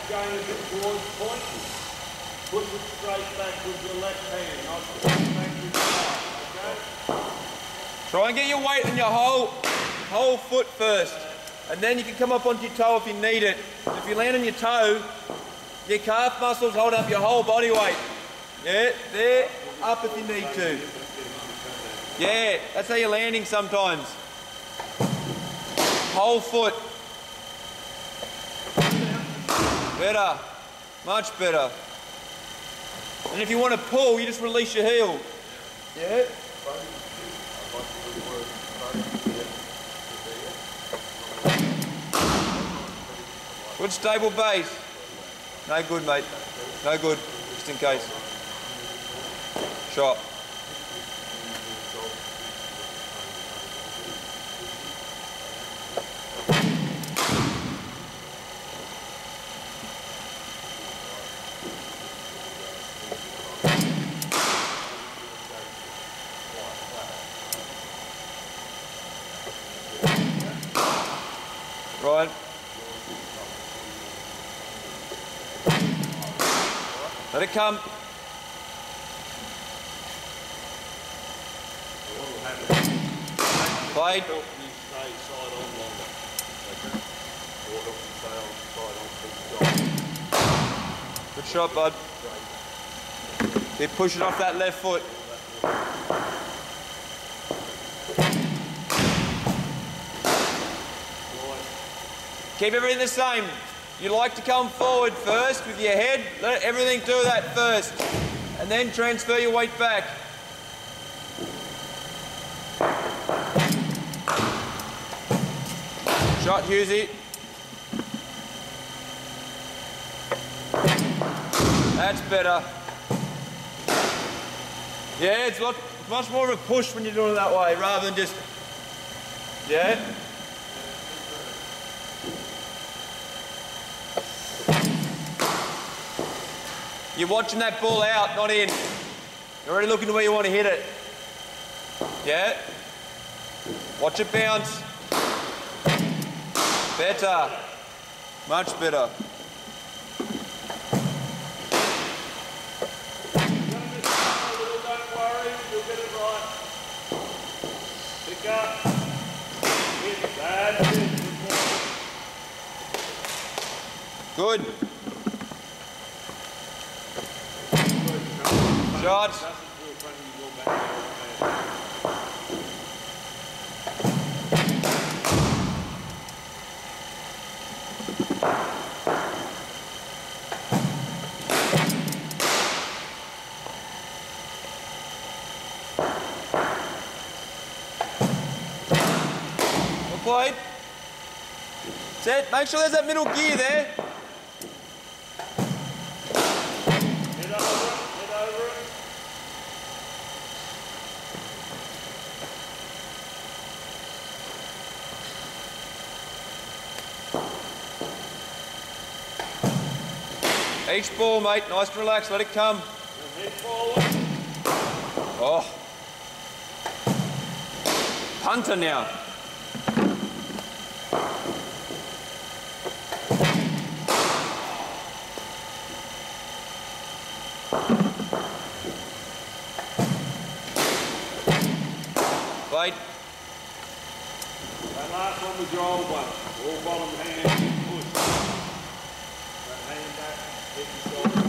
going a bit towards pointing. Push it straight back with your left hand, not push back with your right, okay? Try and get your weight on your whole foot first, and then you can come up onto your toe if you need it. If you land on your toe, your calf muscles hold up your whole body weight. Yeah, there, up if you need to. Yeah, that's how you're landing sometimes. Whole foot. Better, much better. And if you want to pull, you just release your heel. Yeah. Good stable base. No good, mate. No good, just in case. Shot. Right. Let it come. Blade. Good shot, bud. Keep pushing off that left foot. Keep everything the same. You like to come forward first with your head. Let everything do that first. And then transfer your weight back. Shot, Hughesy. That's better. Yeah, it's much more of a push when you're doing it that way rather than just... Yeah. You're watching that ball out, not in. You're already looking to where you want to hit it. Yeah? Watch it bounce. Better. Much better. Don't worry, you'll get it right. Pick up. Hit. That's it. Good. Shots. Well played. Set. Make sure there's that middle gear there. Head over it. Each ball, mate, nice and relaxed, let it come. Head forward. Oh. Punter now. Wait. That last one was your old one. All bottom hand, push. That hand back, hit your shoulder.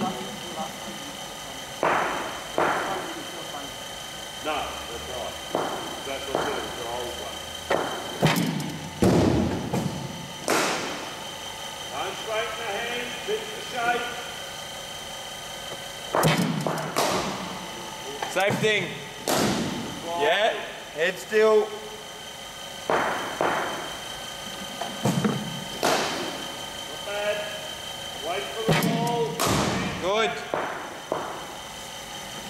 No, that's right. That's what I said, it's your old one. Don't straighten the hand, fit the shape. Same thing. Yeah, head still. Not bad. Wait for the ball. Good.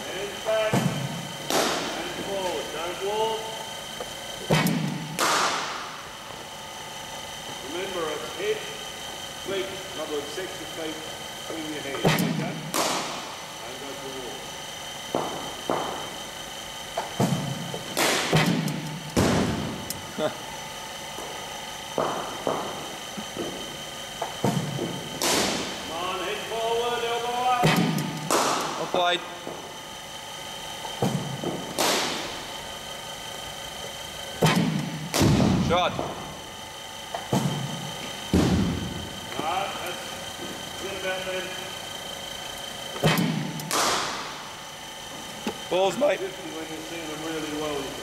Hands back. Hands forward. Don't walk. Remember, it's head, feet. In other words, 6 feet between your hands. Okay? Don't go for a walk. blade. Shot. Alright, that's good about that. Balls, mate. 50 when you're seeing them really low.